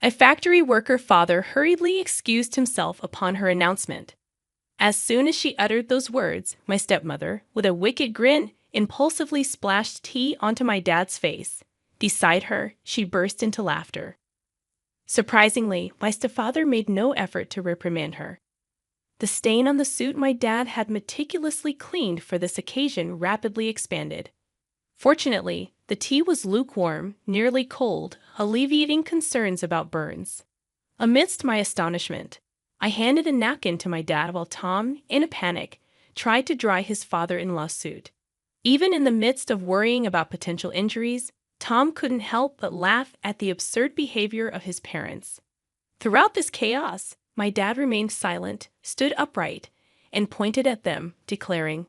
A factory worker father hurriedly excused himself upon her announcement. As soon as she uttered those words, my stepmother, with a wicked grin, impulsively splashed tea onto my dad's face. Beside her, she burst into laughter. Surprisingly, my stepfather made no effort to reprimand her. The stain on the suit my dad had meticulously cleaned for this occasion rapidly expanded. Fortunately, the tea was lukewarm, nearly cold, alleviating concerns about burns. Amidst my astonishment, I handed a napkin to my dad while Tom, in a panic, tried to dry his father-in-law's suit. Even in the midst of worrying about potential injuries, Tom couldn't help but laugh at the absurd behavior of his parents. Throughout this chaos, my dad remained silent, stood upright, and pointed at them, declaring,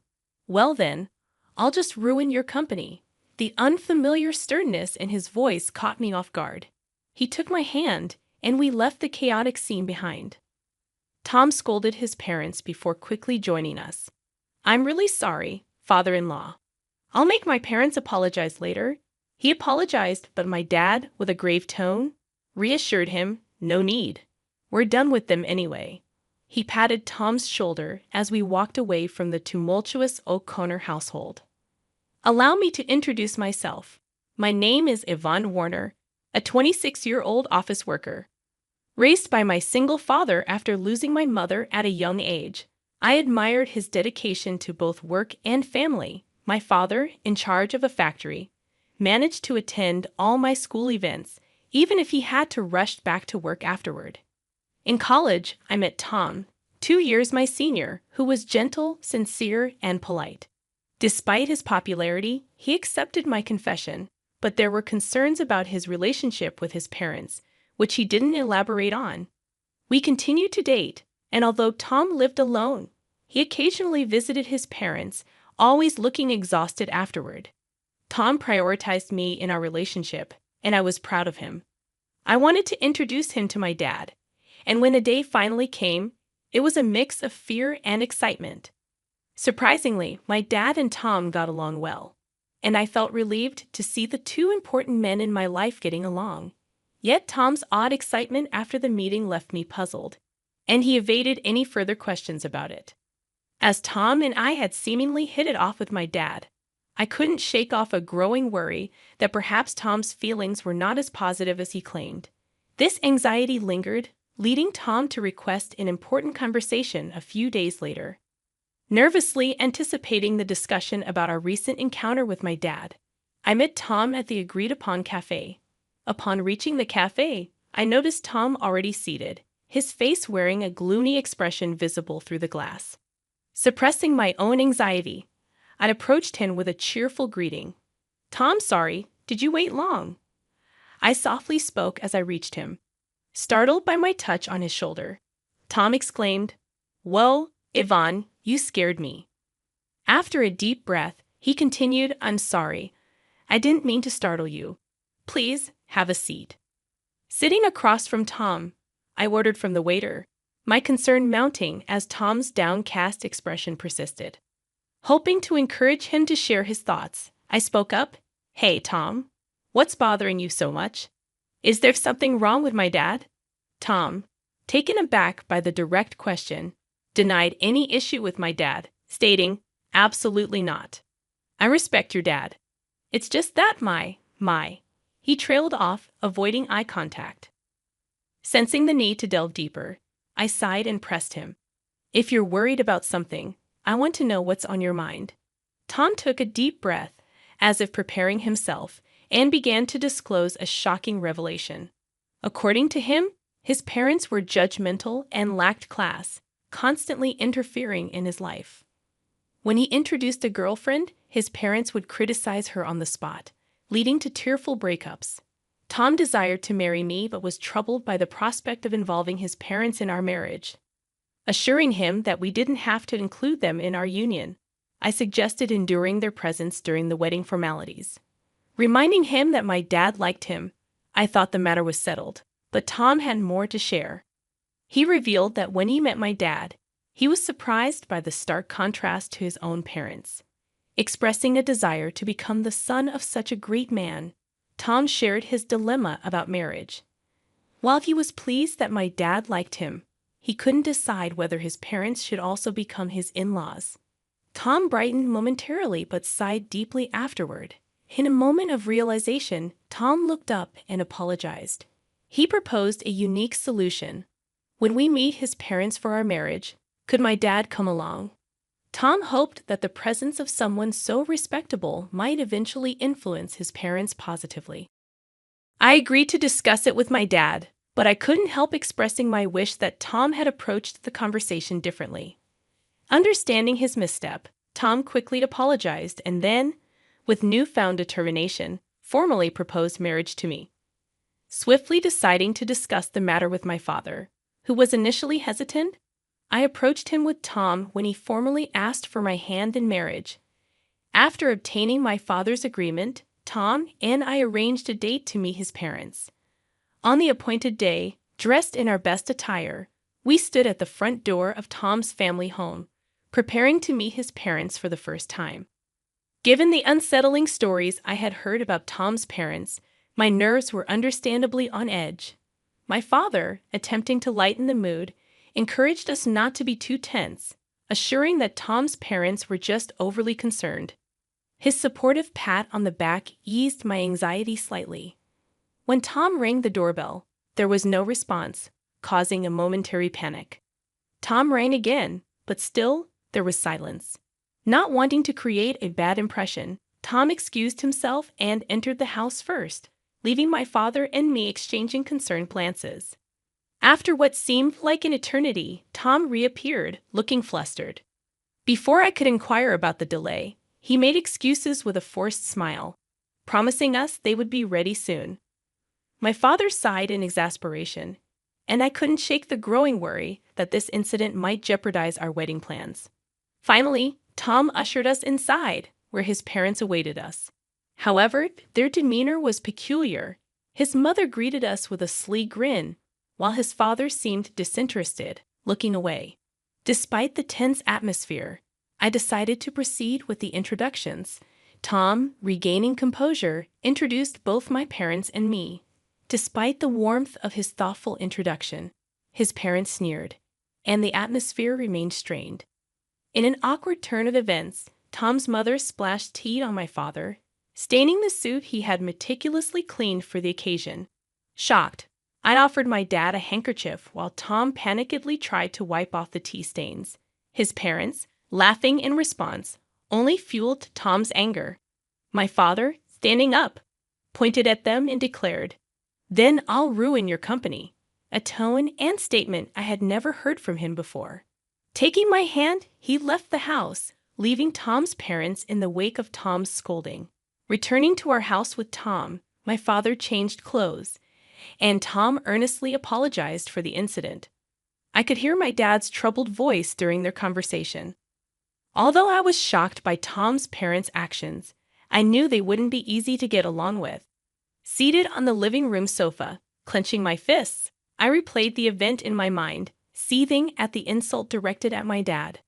"Well then, I'll just ruin your company." The unfamiliar sternness in his voice caught me off guard. He took my hand, and we left the chaotic scene behind. Tom scolded his parents before quickly joining us. "I'm really sorry, father-in-law. I'll make my parents apologize later." He apologized, but my dad, with a grave tone, reassured him, "No need. We're done with them anyway." He patted Tom's shoulder as we walked away from the tumultuous O'Connor household. Allow me to introduce myself. My name is Yvonne Warner, a 26-year-old office worker. Raised by my single father after losing my mother at a young age, I admired his dedication to both work and family. My father, in charge of a factory, managed to attend all my school events, even if he had to rush back to work afterward. In college, I met Tom, 2 years my senior, who was gentle, sincere, and polite. Despite his popularity, he accepted my confession, but there were concerns about his relationship with his parents, which he didn't elaborate on. We continued to date, and although Tom lived alone, he occasionally visited his parents, always looking exhausted afterward. Tom prioritized me in our relationship, and I was proud of him. I wanted to introduce him to my dad, and when a day finally came, it was a mix of fear and excitement. Surprisingly, my dad and Tom got along well, and I felt relieved to see the two important men in my life getting along. Yet Tom's odd excitement after the meeting left me puzzled, and he evaded any further questions about it. As Tom and I had seemingly hit it off with my dad, I couldn't shake off a growing worry that perhaps Tom's feelings were not as positive as he claimed. This anxiety lingered, leading Tom to request an important conversation a few days later. Nervously anticipating the discussion about our recent encounter with my dad, I met Tom at the agreed-upon cafe. Upon reaching the cafe, I noticed Tom already seated, his face wearing a gloomy expression visible through the glass. Suppressing my own anxiety, I approached him with a cheerful greeting. "Tom, sorry, did you wait long?" I softly spoke as I reached him. Startled by my touch on his shoulder, Tom exclaimed, "Well, Yvonne, you scared me." After a deep breath, he continued, "I'm sorry. I didn't mean to startle you. Please, have a seat." Sitting across from Tom, I ordered from the waiter, my concern mounting as Tom's downcast expression persisted. Hoping to encourage him to share his thoughts, I spoke up, "Hey, Tom, what's bothering you so much? Is there something wrong with my dad?" Tom, taken aback by the direct question, denied any issue with my dad, stating, "Absolutely not. I respect your dad. It's just that my. He trailed off, avoiding eye contact. Sensing the need to delve deeper, I sighed and pressed him. "If you're worried about something, I want to know what's on your mind." Tom took a deep breath, as if preparing himself, and began to disclose a shocking revelation. According to him, his parents were judgmental and lacked class, constantly interfering in his life. When he introduced a girlfriend, his parents would criticize her on the spot, leading to tearful breakups. Tom desired to marry me but was troubled by the prospect of involving his parents in our marriage. Assuring him that we didn't have to include them in our union, I suggested enduring their presence during the wedding formalities. Reminding him that my dad liked him, I thought the matter was settled, but Tom had more to share. He revealed that when he met my dad, he was surprised by the stark contrast to his own parents. Expressing a desire to become the son of such a great man, Tom shared his dilemma about marriage. While he was pleased that my dad liked him, he couldn't decide whether his parents should also become his in-laws. Tom brightened momentarily but sighed deeply afterward. In a moment of realization, Tom looked up and apologized. He proposed a unique solution. When we meet his parents for our marriage, could my dad come along? Tom hoped that the presence of someone so respectable might eventually influence his parents positively. I agreed to discuss it with my dad, but I couldn't help expressing my wish that Tom had approached the conversation differently. Understanding his misstep, Tom quickly apologized and then, with newfound determination, formally proposed marriage to me. Swiftly deciding to discuss the matter with my father, who was initially hesitant, I approached him with Tom when he formally asked for my hand in marriage. After obtaining my father's agreement, Tom and I arranged a date to meet his parents. On the appointed day, dressed in our best attire, we stood at the front door of Tom's family home, preparing to meet his parents for the first time. Given the unsettling stories I had heard about Tom's parents, my nerves were understandably on edge. My father, attempting to lighten the mood, encouraged us not to be too tense, assuring that Tom's parents were just overly concerned. His supportive pat on the back eased my anxiety slightly. When Tom rang the doorbell, there was no response, causing a momentary panic. Tom rang again, but still, there was silence. Not wanting to create a bad impression, Tom excused himself and entered the house first, leaving my father and me exchanging concerned glances. After what seemed like an eternity, Tom reappeared, looking flustered. Before I could inquire about the delay, he made excuses with a forced smile, promising us they would be ready soon. My father sighed in exasperation, and I couldn't shake the growing worry that this incident might jeopardize our wedding plans. Finally, Tom ushered us inside, where his parents awaited us. However, their demeanor was peculiar. His mother greeted us with a sly grin, while his father seemed disinterested, looking away. Despite the tense atmosphere, I decided to proceed with the introductions. Tom, regaining composure, introduced both my parents and me. Despite the warmth of his thoughtful introduction, his parents sneered, and the atmosphere remained strained. In an awkward turn of events, Tom's mother splashed tea on my father, staining the suit he had meticulously cleaned for the occasion. Shocked, I offered my dad a handkerchief while Tom panickedly tried to wipe off the tea stains. His parents, laughing in response, only fueled Tom's anger. My father, standing up, pointed at them and declared, "Then I'll ruin your company," a tone and statement I had never heard from him before. Taking my hand, he left the house, leaving Tom's parents in the wake of Tom's scolding. Returning to our house with Tom, my father changed clothes, and Tom earnestly apologized for the incident. I could hear my dad's troubled voice during their conversation. Although I was shocked by Tom's parents' actions, I knew they wouldn't be easy to get along with. Seated on the living room sofa, clenching my fists, I replayed the event in my mind, seething at the insult directed at my dad.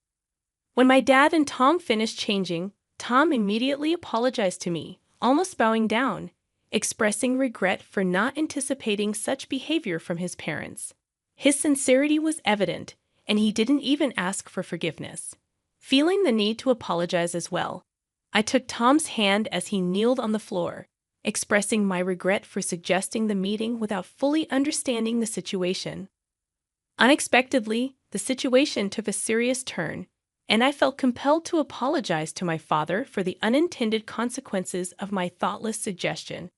When my dad and Tom finished changing, Tom immediately apologized to me, almost bowing down, expressing regret for not anticipating such behavior from his parents. His sincerity was evident, and he didn't even ask for forgiveness. Feeling the need to apologize as well, I took Tom's hand as he kneeled on the floor, expressing my regret for suggesting the meeting without fully understanding the situation. Unexpectedly, the situation took a serious turn, and I felt compelled to apologize to my father for the unintended consequences of my thoughtless suggestion.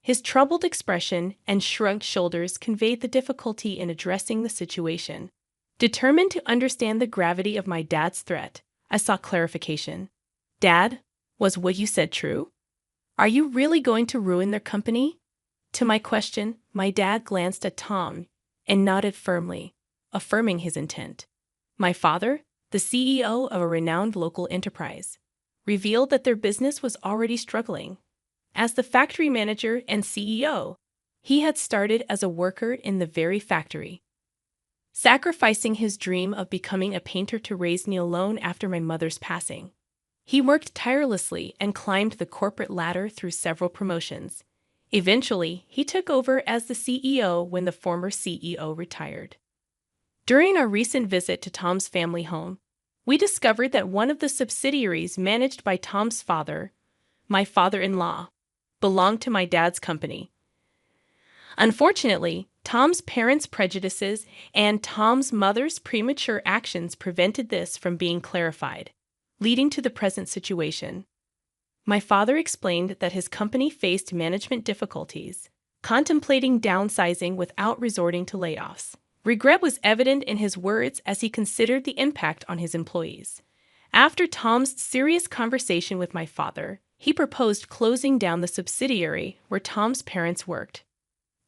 His troubled expression and shrugged shoulders conveyed the difficulty in addressing the situation. Determined to understand the gravity of my dad's threat, I sought clarification. "Dad, was what you said true? Are you really going to ruin their company?" To my question, my dad glanced at Tom and nodded firmly, affirming his intent. My father, the CEO of a renowned local enterprise, revealed that their business was already struggling. As the factory manager and CEO, he had started as a worker in the very factory, sacrificing his dream of becoming a painter to raise me alone after my mother's passing. He worked tirelessly and climbed the corporate ladder through several promotions, Eventually, he took over as the CEO when the former CEO retired. During our recent visit to Tom's family home, we discovered that one of the subsidiaries managed by Tom's father, my father-in-law, belonged to my dad's company. Unfortunately, Tom's parents' prejudices and Tom's mother's premature actions prevented this from being clarified, leading to the present situation. My father explained that his company faced management difficulties, contemplating downsizing without resorting to layoffs. Regret was evident in his words as he considered the impact on his employees. After Tom's serious conversation with my father, he proposed closing down the subsidiary where Tom's parents worked.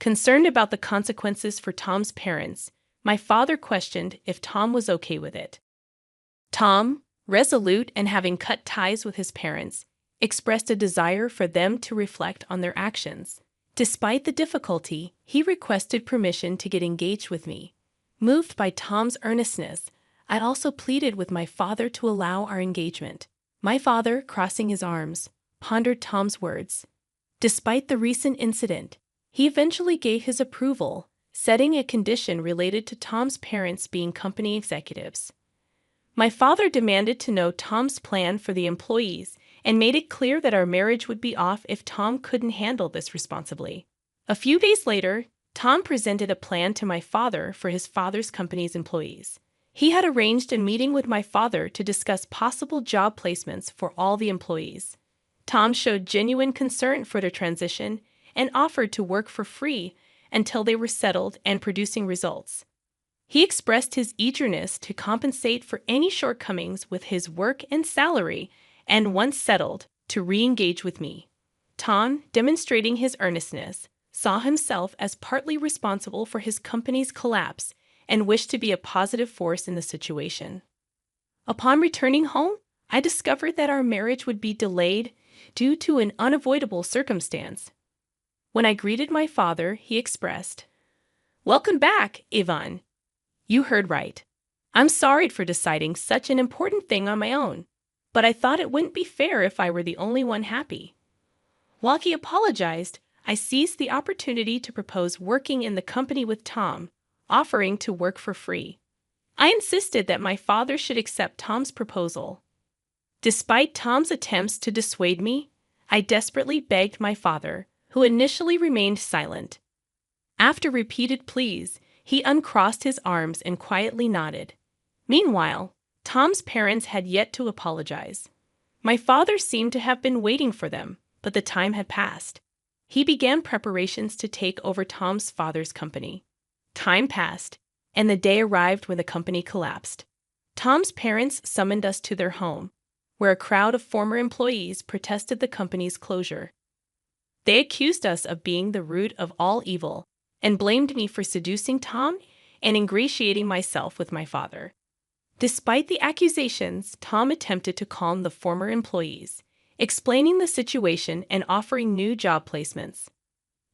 Concerned about the consequences for Tom's parents, my father questioned if Tom was okay with it. Tom, resolute and having cut ties with his parents, expressed a desire for them to reflect on their actions. Despite the difficulty, he requested permission to get engaged with me. Moved by Tom's earnestness, I also pleaded with my father to allow our engagement. My father, crossing his arms, pondered Tom's words. Despite the recent incident, he eventually gave his approval, setting a condition related to Tom's parents being company executives. My father demanded to know Tom's plan for the employees and made it clear that our marriage would be off if Tom couldn't handle this responsibly. A few days later, Tom presented a plan to my father for his father's company's employees. He had arranged a meeting with my father to discuss possible job placements for all the employees. Tom showed genuine concern for their transition and offered to work for free until they were settled and producing results. He expressed his eagerness to compensate for any shortcomings with his work and salary, and once settled, to re-engage with me. Tom, demonstrating his earnestness, saw himself as partly responsible for his company's collapse and wished to be a positive force in the situation. Upon returning home, I discovered that our marriage would be delayed due to an unavoidable circumstance. When I greeted my father, he expressed, "Welcome back, Ivan. You heard right. I'm sorry for deciding such an important thing on my own, but I thought it wouldn't be fair if I were the only one happy." While he apologized, I seized the opportunity to propose working in the company with Tom, offering to work for free. I insisted that my father should accept Tom's proposal. Despite Tom's attempts to dissuade me, I desperately begged my father, who initially remained silent. After repeated pleas, he uncrossed his arms and quietly nodded. Meanwhile, Tom's parents had yet to apologize. My father seemed to have been waiting for them, but the time had passed. He began preparations to take over Tom's father's company. Time passed, and the day arrived when the company collapsed. Tom's parents summoned us to their home, where a crowd of former employees protested the company's closure. They accused us of being the root of all evil and blamed me for seducing Tom and ingratiating myself with my father. Despite the accusations, Tom attempted to calm the former employees, explaining the situation and offering new job placements.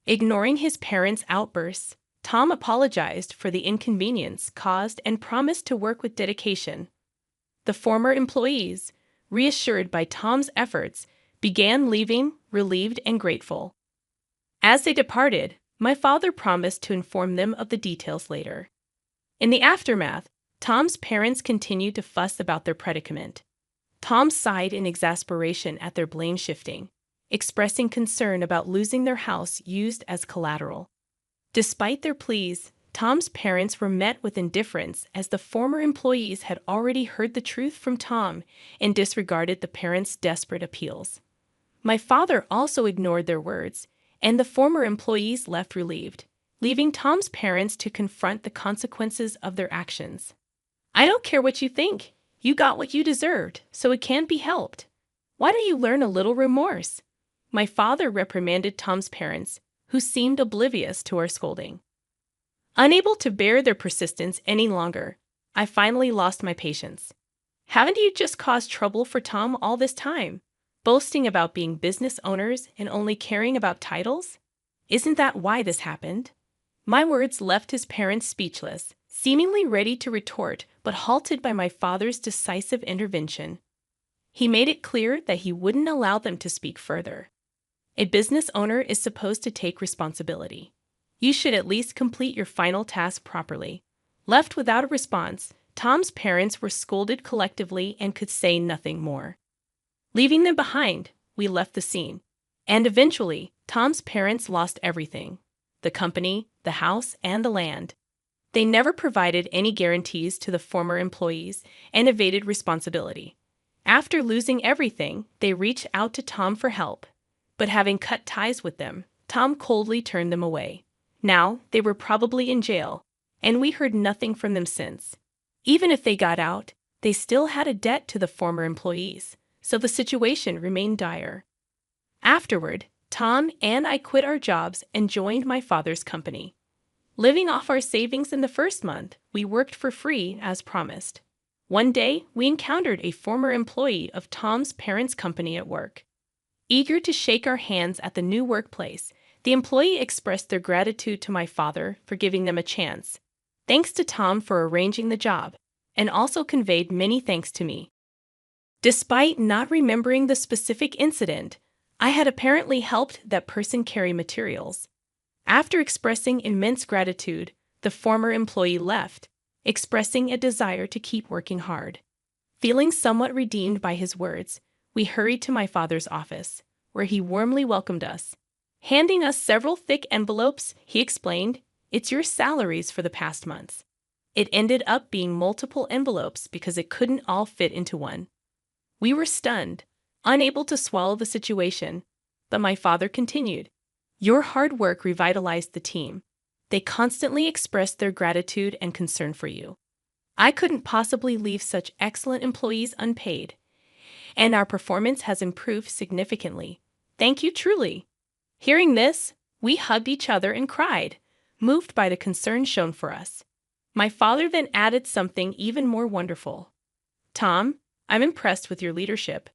Ignoring his parents' outbursts, Tom apologized for the inconvenience caused and promised to work with dedication. The former employees, reassured by Tom's efforts, began leaving, relieved and grateful. As they departed, my father promised to inform them of the details later. In the aftermath, Tom's parents continued to fuss about their predicament. Tom sighed in exasperation at their blame shifting, expressing concern about losing their house used as collateral. Despite their pleas, Tom's parents were met with indifference as the former employees had already heard the truth from Tom and disregarded the parents' desperate appeals. My father also ignored their words, and the former employees left relieved, leaving Tom's parents to confront the consequences of their actions. "I don't care what you think. You got what you deserved, so it can't be helped. Why don't you learn a little remorse?" My father reprimanded Tom's parents, who seemed oblivious to our scolding. Unable to bear their persistence any longer, I finally lost my patience. "Haven't you just caused trouble for Tom all this time, boasting about being business owners and only caring about titles? Isn't that why this happened?" My words left his parents speechless, seemingly ready to retort, but halted by my father's decisive intervention. He made it clear that he wouldn't allow them to speak further. A business owner is supposed to take responsibility. You should at least complete your final task properly. Left without a response, Tom's parents were scolded collectively and could say nothing more. Leaving them behind, we left the scene. And eventually, Tom's parents lost everything: the company, the house, and the land. They never provided any guarantees to the former employees and evaded responsibility. After losing everything, they reached out to Tom for help. But having cut ties with them, Tom coldly turned them away. Now, they were probably in jail, and we heard nothing from them since. Even if they got out, they still had a debt to the former employees, so the situation remained dire. Afterward, Tom and I quit our jobs and joined my father's company. Living off our savings in the first month, we worked for free as promised. One day, we encountered a former employee of Tom's parents' company at work. Eager to shake our hands at the new workplace, the employee expressed their gratitude to my father for giving them a chance. Thanks to Tom for arranging the job, and also conveyed many thanks to me. Despite not remembering the specific incident, I had apparently helped that person carry materials. After expressing immense gratitude, the former employee left, expressing a desire to keep working hard. Feeling somewhat redeemed by his words, we hurried to my father's office, where he warmly welcomed us. Handing us several thick envelopes, he explained, "It's your salaries for the past months." It ended up being multiple envelopes because it couldn't all fit into one. We were stunned, unable to swallow the situation, but my father continued, "Your hard work revitalized the team. They constantly expressed their gratitude and concern for you. I couldn't possibly leave such excellent employees unpaid, and our performance has improved significantly. Thank you truly." Hearing this, we hugged each other and cried, moved by the concern shown for us. My father then added something even more wonderful. "Tom, I'm impressed with your leadership.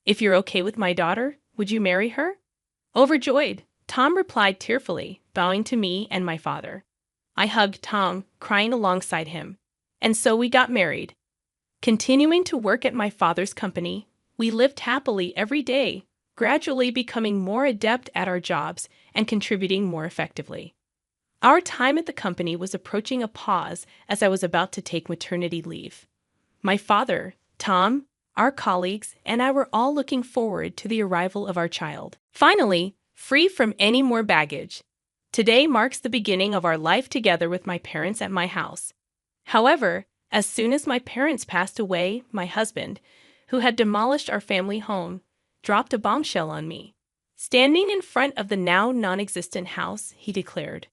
If you're okay with my daughter, would you marry her?" Overjoyed, Tom replied tearfully, bowing to me and my father. I hugged Tom, crying alongside him. And so we got married. Continuing to work at my father's company, we lived happily every day, gradually becoming more adept at our jobs and contributing more effectively. Our time at the company was approaching a pause as I was about to take maternity leave. My father, Tom, our colleagues, and I were all looking forward to the arrival of our child. Finally, free from any more baggage. Today marks the beginning of our life together with my parents at my house. However, as soon as my parents passed away, my husband, who had demolished our family home, dropped a bombshell on me. Standing in front of the now non-existent house, he declared,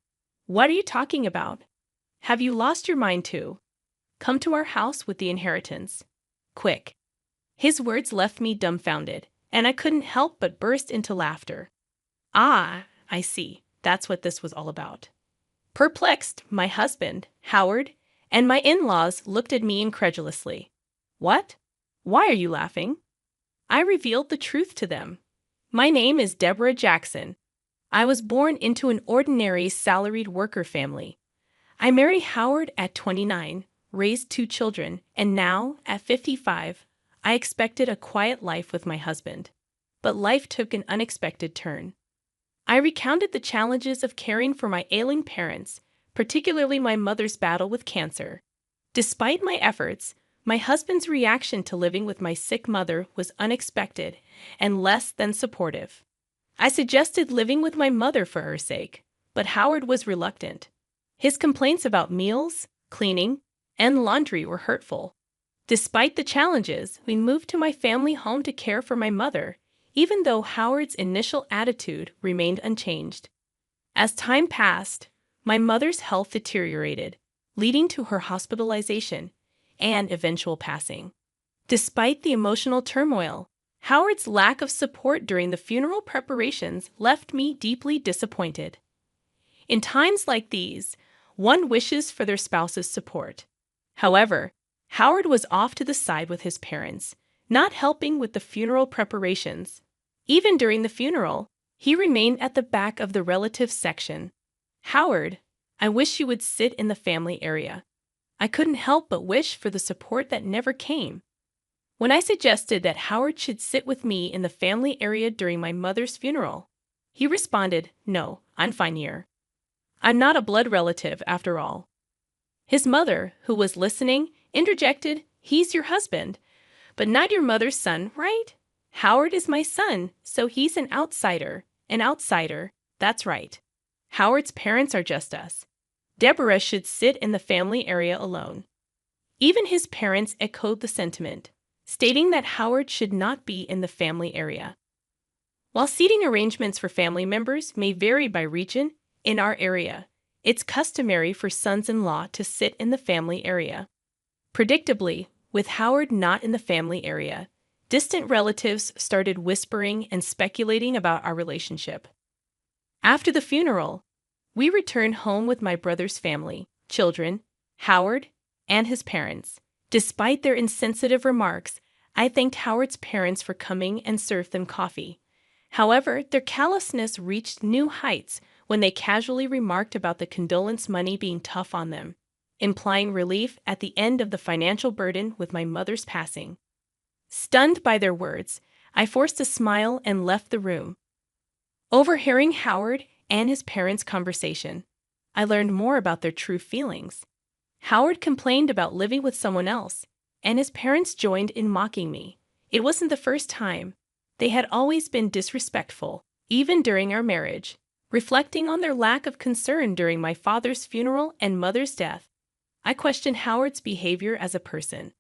"What are you talking about? Have you lost your mind too? Come to our house with the inheritance. Quick." His words left me dumbfounded, and I couldn't help but burst into laughter. Ah, I see. That's what this was all about. Perplexed, my husband, Howard, and my in-laws looked at me incredulously. "What? Why are you laughing?" I revealed the truth to them. My name is Deborah Jackson. I was born into an ordinary salaried worker family. I married Howard at 29, raised 2 children, and now, at 55, I expected a quiet life with my husband. But life took an unexpected turn. I recounted the challenges of caring for my ailing parents, particularly my mother's battle with cancer. Despite my efforts, my husband's reaction to living with my sick mother was unexpected and less than supportive. I suggested living with my mother for her sake, but Howard was reluctant. His complaints about meals, cleaning, and laundry were hurtful. Despite the challenges, we moved to my family home to care for my mother, even though Howard's initial attitude remained unchanged. As time passed, my mother's health deteriorated, leading to her hospitalization and eventual passing. Despite the emotional turmoil, Howard's lack of support during the funeral preparations left me deeply disappointed. In times like these, one wishes for their spouse's support. However, Howard was off to the side with his parents, not helping with the funeral preparations. Even during the funeral, he remained at the back of the relatives section. "Howard, I wish you would sit in the family area." I couldn't help but wish for the support that never came. When I suggested that Howard should sit with me in the family area during my mother's funeral, He responded, "No, I'm fine here. I'm not a blood relative after all." His mother, who was listening, interjected, "He's your husband, but not your mother's son, right? Howard is my son, so he's an outsider. An outsider, that's right. Howard's parents are just us. Deborah should sit in the family area alone." Even his parents echoed the sentiment, stating that Howard should not be in the family area. While seating arrangements for family members may vary by region, in our area, it's customary for sons-in-law to sit in the family area. Predictably, with Howard not in the family area, distant relatives started whispering and speculating about our relationship. After the funeral, we returned home with my brother's family, children, Howard, and his parents. Despite their insensitive remarks, I thanked Howard's parents for coming and served them coffee. However, their callousness reached new heights when they casually remarked about the condolence money being tough on them, implying relief at the end of the financial burden with my mother's passing. Stunned by their words, I forced a smile and left the room. Overhearing Howard and his parents' conversation, I learned more about their true feelings. Howard complained about living with someone else, and his parents joined in mocking me. It wasn't the first time. They had always been disrespectful, even during our marriage. Reflecting on their lack of concern during my father's funeral and mother's death, I questioned Howard's behavior as a person.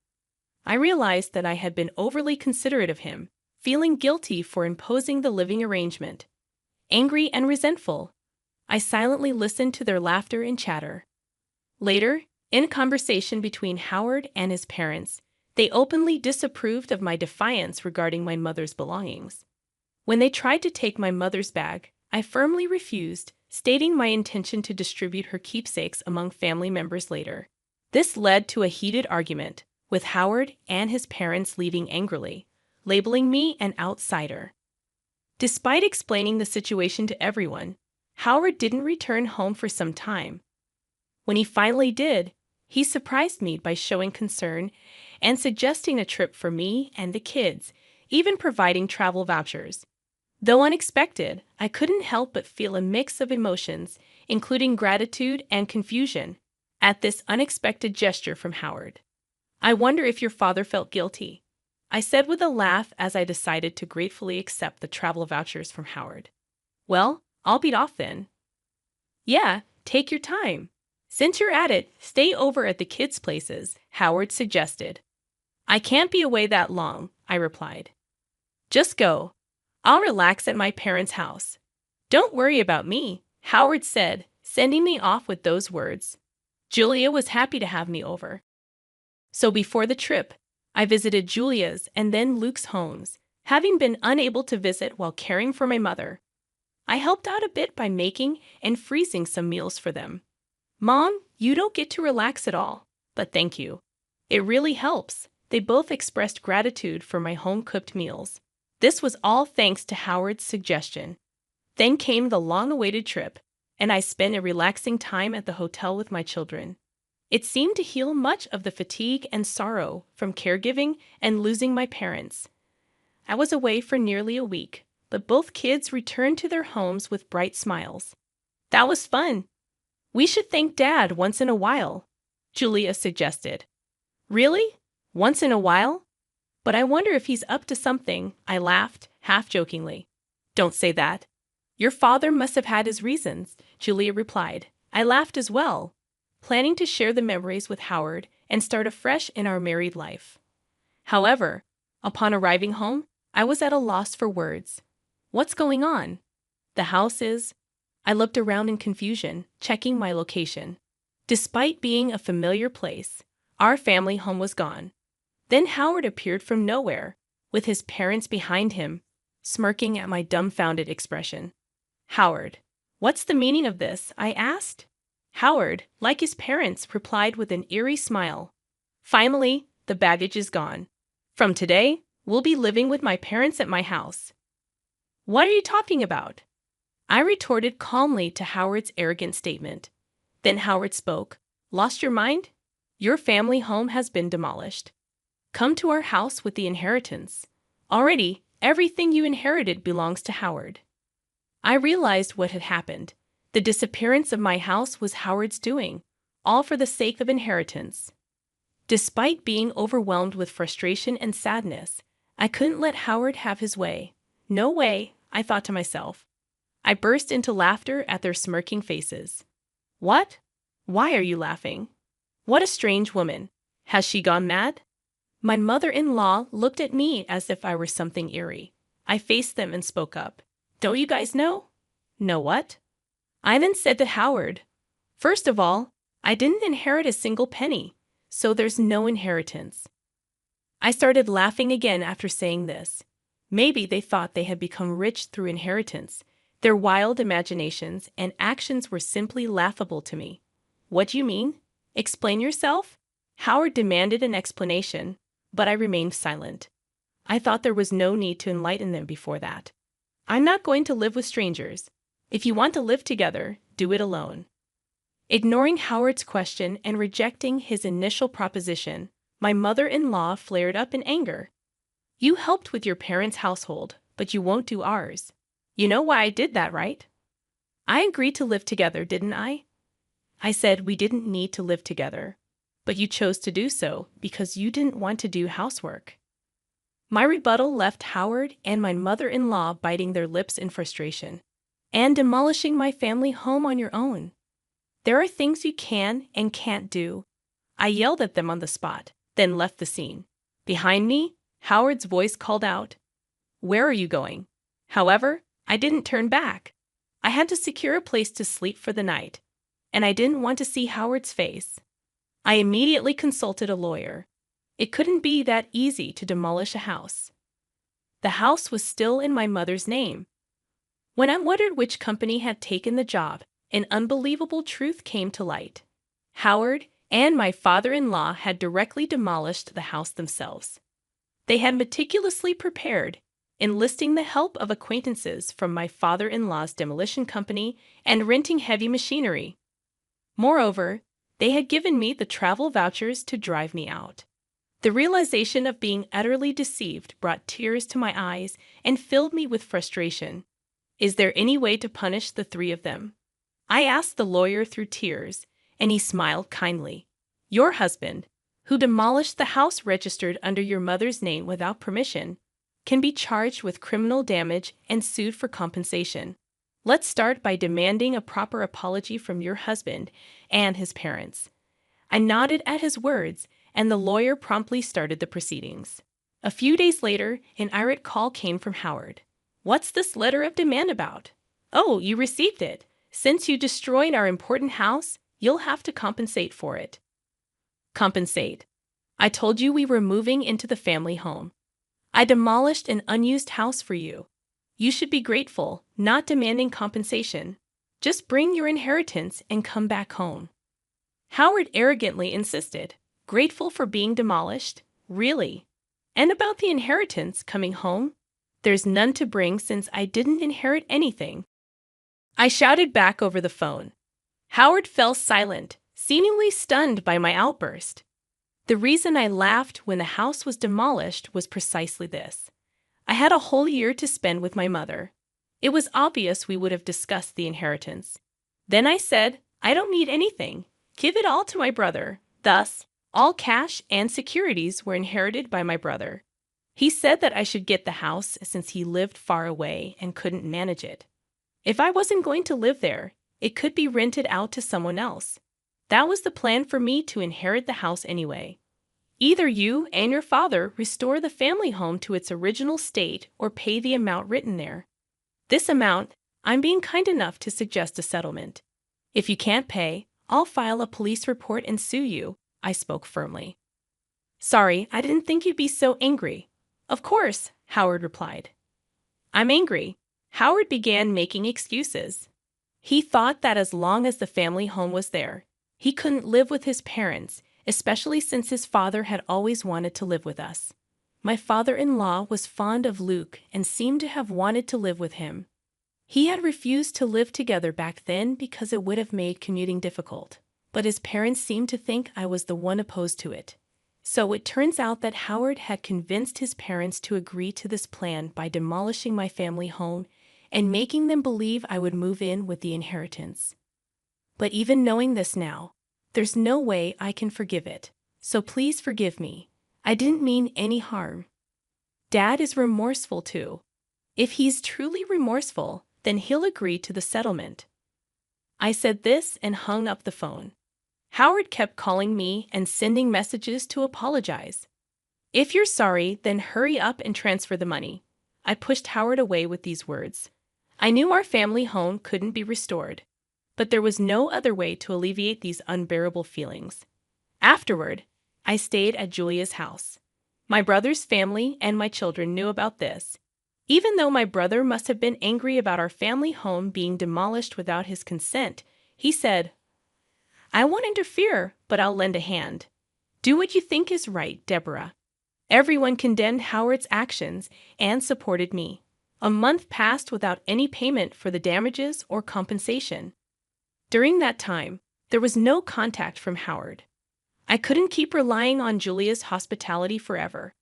I realized that I had been overly considerate of him, feeling guilty for imposing the living arrangement. Angry and resentful, I silently listened to their laughter and chatter. Later, in a conversation between Howard and his parents, they openly disapproved of my defiance regarding my mother's belongings. When they tried to take my mother's bag, I firmly refused, stating my intention to distribute her keepsakes among family members later. This led to a heated argument, with Howard and his parents leaving angrily, labeling me an outsider. Despite explaining the situation to everyone, Howard didn't return home for some time. When he finally did, he surprised me by showing concern and suggesting a trip for me and the kids, even providing travel vouchers. Though unexpected, I couldn't help but feel a mix of emotions, including gratitude and confusion, at this unexpected gesture from Howard. "I wonder if your father felt guilty," I said with a laugh as I decided to gratefully accept the travel vouchers from Howard. "Well, I'll beat off then." "Yeah, take your time. Since you're at it, stay over at the kids' places," Howard suggested. "I can't be away that long," I replied. "Just go. I'll relax at my parents' house. Don't worry about me," Howard said, sending me off with those words. Julia was happy to have me over. So before the trip, I visited Julia's and then Luke's homes, having been unable to visit while caring for my mother. I helped out a bit by making and freezing some meals for them. "Mom, you don't get to relax at all, but thank you. It really helps." They both expressed gratitude for my home-cooked meals. This was all thanks to Howard's suggestion. Then came the long-awaited trip, and I spent a relaxing time at the hotel with my children. It seemed to heal much of the fatigue and sorrow from caregiving and losing my parents. I was away for nearly a week, but both kids returned to their homes with bright smiles. "That was fun. We should thank Dad once in a while," Julia suggested. "Really? Once in a while? But I wonder if he's up to something," I laughed, half-jokingly. "Don't say that. Your father must have had his reasons," Julia replied. I laughed as well, planning to share the memories with Howard and start afresh in our married life. However, upon arriving home, I was at a loss for words. "What's going on?" "The house is—" I looked around in confusion, checking my location. Despite being a familiar place, our family home was gone. Then Howard appeared from nowhere, with his parents behind him, smirking at my dumbfounded expression. "Howard, what's the meaning of this?" I asked. Howard, like his parents, replied with an eerie smile. "Finally, the baggage is gone. From today, we'll be living with my parents at my house." "What are you talking about?" I retorted calmly to Howard's arrogant statement. Then Howard spoke. "Lost your mind? Your family home has been demolished. Come to our house with the inheritance. Already, everything you inherited belongs to Howard." I realized what had happened. The disappearance of my house was Howard's doing, all for the sake of inheritance. Despite being overwhelmed with frustration and sadness, I couldn't let Howard have his way. No way, I thought to myself. I burst into laughter at their smirking faces. What? Why are you laughing? What a strange woman. Has she gone mad? My mother-in-law looked at me as if I were something eerie. I faced them and spoke up. Don't you guys know? Know what? I then said to Howard, first of all, I didn't inherit a single penny, so there's no inheritance. I started laughing again after saying this. Maybe they thought they had become rich through inheritance. Their wild imaginations and actions were simply laughable to me. What do you mean? Explain yourself? Howard demanded an explanation, but I remained silent. I thought there was no need to enlighten them before that. I'm not going to live with strangers. If you want to live together, do it alone. Ignoring Howard's question and rejecting his initial proposition, my mother-in-law flared up in anger. You helped with your parents' household, but you won't do ours. You know why I did that, right? I agreed to live together, didn't I? I said we didn't need to live together, but you chose to do so because you didn't want to do housework. My rebuttal left Howard and my mother-in-law biting their lips in frustration and demolishing my family home on your own. There are things you can and can't do. I yelled at them on the spot, then left the scene. Behind me, Howard's voice called out, "Where are you going?" However, I didn't turn back. I had to secure a place to sleep for the night, and I didn't want to see Howard's face. I immediately consulted a lawyer. It couldn't be that easy to demolish a house. The house was still in my mother's name. When I wondered which company had taken the job, an unbelievable truth came to light. Howard and my father-in-law had directly demolished the house themselves. They had meticulously prepared, enlisting the help of acquaintances from my father-in-law's demolition company and renting heavy machinery. Moreover, they had given me the travel vouchers to drive me out. The realization of being utterly deceived brought tears to my eyes and filled me with frustration. Is there any way to punish the three of them? I asked the lawyer through tears, and he smiled kindly. Your husband, who demolished the house registered under your mother's name without permission, can be charged with criminal damage and sued for compensation. Let's start by demanding a proper apology from your husband and his parents. I nodded at his words, and the lawyer promptly started the proceedings. A few days later, an irate call came from Howard. What's this letter of demand about? Oh, you received it. Since you destroyed our important house, you'll have to compensate for it. Compensate. I told you we were moving into the family home. I demolished an unused house for you. You should be grateful, not demanding compensation. Just bring your inheritance and come back home. Howard arrogantly insisted. Grateful for being demolished? Really? And about the inheritance coming home? There's none to bring since I didn't inherit anything. I shouted back over the phone. Howard fell silent, seemingly stunned by my outburst. The reason I laughed when the house was demolished was precisely this. I had a whole year to spend with my mother. It was obvious we would have discussed the inheritance. Then I said, I don't need anything. Give it all to my brother. Thus, all cash and securities were inherited by my brother. He said that I should get the house since he lived far away and couldn't manage it. If I wasn't going to live there, it could be rented out to someone else. That was the plan for me to inherit the house anyway. Either you and your father restore the family home to its original state or pay the amount written there. This amount, I'm being kind enough to suggest a settlement. If you can't pay, I'll file a police report and sue you, I spoke firmly. Sorry, I didn't think you'd be so angry. Of course, Howard replied. I'm angry. Howard began making excuses. He thought that as long as the family home was there, he couldn't live with his parents, especially since his father had always wanted to live with us. My father-in-law was fond of Luke and seemed to have wanted to live with him. He had refused to live together back then because it would have made commuting difficult, but his parents seemed to think I was the one opposed to it. So it turns out that Howard had convinced his parents to agree to this plan by demolishing my family home and making them believe I would move in with the inheritance. But even knowing this now, there's no way I can forgive it. So please forgive me. I didn't mean any harm. Dad is remorseful too. If he's truly remorseful, then he'll agree to the settlement. I said this and hung up the phone. Howard kept calling me and sending messages to apologize. If you're sorry, then hurry up and transfer the money. I pushed Howard away with these words. I knew our family home couldn't be restored, but there was no other way to alleviate these unbearable feelings. Afterward, I stayed at Julia's house. My brother's family and my children knew about this. Even though my brother must have been angry about our family home being demolished without his consent, he said, I won't interfere, but I'll lend a hand. Do what you think is right, Deborah. Everyone condemned Howard's actions and supported me. A month passed without any payment for the damages or compensation. During that time, there was no contact from Howard. I couldn't keep relying on Julia's hospitality forever.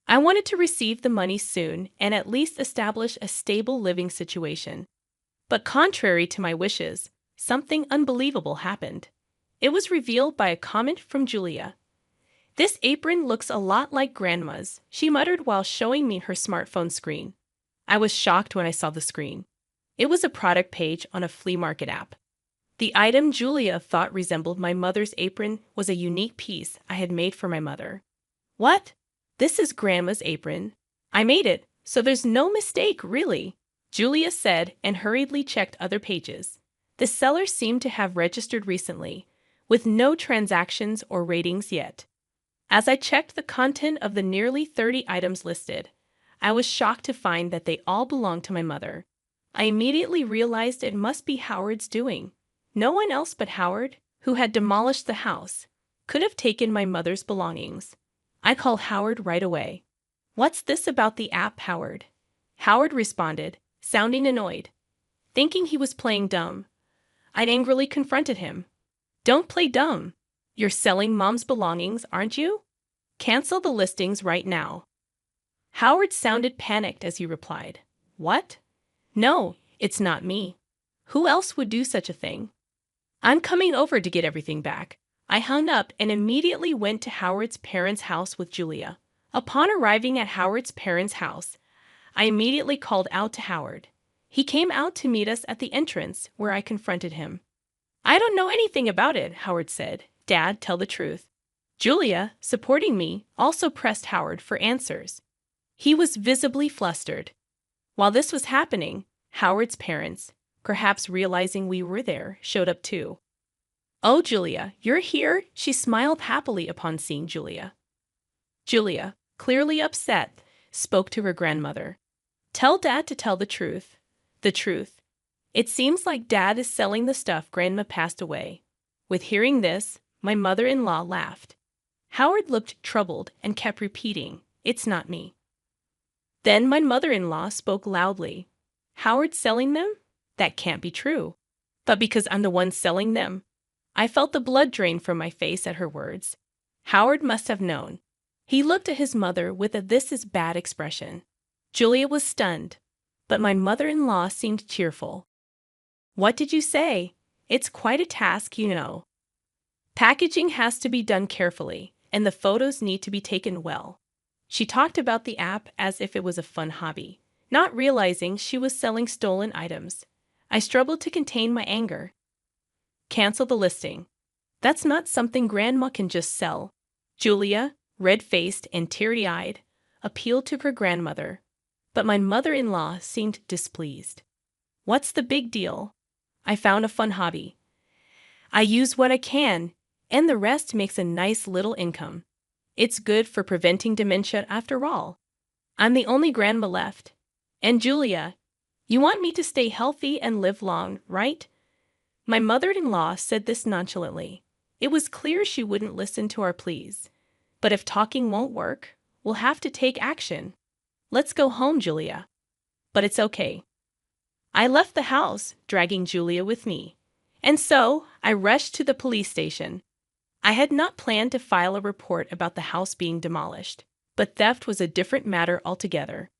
I wanted to receive the money soon and at least establish a stable living situation. But contrary to my wishes, something unbelievable happened. It was revealed by a comment from Julia. This apron looks a lot like Grandma's, she muttered while showing me her smartphone screen. I was shocked when I saw the screen. It was a product page on a flea market app. The item Julia thought resembled my mother's apron was a unique piece I had made for my mother. What? This is Grandma's apron. I made it, so there's no mistake, really, Julia said and hurriedly checked other pages. The seller seemed to have registered recently, with no transactions or ratings yet. As I checked the content of the nearly 30 items listed, I was shocked to find that they all belonged to my mother. I immediately realized it must be Howard's doing. No one else but Howard, who had demolished the house, could have taken my mother's belongings. I called Howard right away. What's this about the app, Howard? Howard responded, sounding annoyed. Thinking he was playing dumb, I'd angrily confronted him. Don't play dumb. You're selling Mom's belongings, aren't you? Cancel the listings right now. Howard sounded panicked as he replied, What? No, it's not me. Who else would do such a thing? I'm coming over to get everything back. I hung up and immediately went to Howard's parents' house with Julia. Upon arriving at Howard's parents' house, I immediately called out to Howard. He came out to meet us at the entrance, where I confronted him. I don't know anything about it, Howard said. Dad, tell the truth. Julia, supporting me, also pressed Howard for answers. He was visibly flustered. While this was happening, Howard's parents, perhaps realizing we were there, showed up too. Oh, Julia, you're here? She smiled happily upon seeing Julia. Julia, clearly upset, spoke to her grandmother. Tell Dad to tell the truth. The truth. It seems like Dad is selling the stuff Grandma passed away. With hearing this, my mother-in-law laughed. Howard looked troubled and kept repeating, It's not me. Then my mother-in-law spoke loudly. Howard selling them? That can't be true. But because I'm the one selling them. I felt the blood drain from my face at her words. Howard must have known. He looked at his mother with a "this is bad" expression. Julia was stunned, but my mother-in-law seemed cheerful. What did you say? It's quite a task, you know. Packaging has to be done carefully, and the photos need to be taken well. She talked about the app as if it was a fun hobby, not realizing she was selling stolen items. I struggled to contain my anger. Cancel the listing. That's not something Grandma can just sell. Julia, red-faced and teary-eyed, appealed to her grandmother, but my mother-in-law seemed displeased. What's the big deal? I found a fun hobby. I use what I can, and the rest makes a nice little income. It's good for preventing dementia after all. I'm the only grandma left. And Julia, you want me to stay healthy and live long, right? My mother-in-law said this nonchalantly. It was clear she wouldn't listen to our pleas. But if talking won't work, we'll have to take action. Let's go home, Julia. But it's okay. I left the house, dragging Julia with me. And so, I rushed to the police station. I had not planned to file a report about the house being demolished, but theft was a different matter altogether.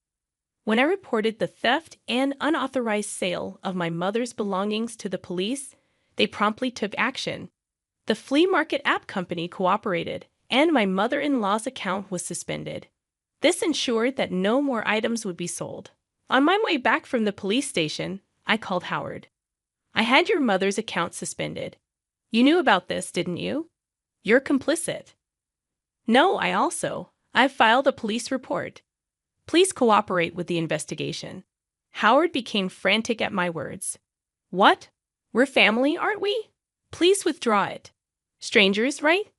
When I reported the theft and unauthorized sale of my mother's belongings to the police, they promptly took action. The flea market app company cooperated, and my mother-in-law's account was suspended. This ensured that no more items would be sold. On my way back from the police station, I called Howard. "I had your mother's account suspended. You knew about this, didn't you? You're complicit." "No, I've filed a police report. Please cooperate with the investigation." Howard became frantic at my words. "What? We're family, aren't we? Please withdraw it. Strangers, right?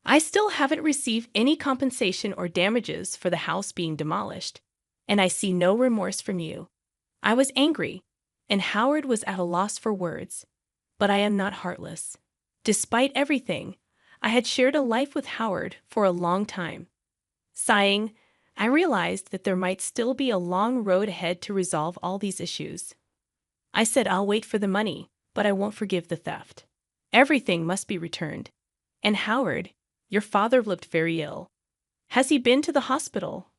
I still haven't received any compensation or damages for the house being demolished, and I see no remorse from you." I was angry, and Howard was at a loss for words. But I am not heartless. Despite everything, I had shared a life with Howard for a long time. Sighing, I realized that there might still be a long road ahead to resolve all these issues. I said I'll wait for the money, but I won't forgive the theft. Everything must be returned. And Howard, your father looked very ill. Has he been to the hospital?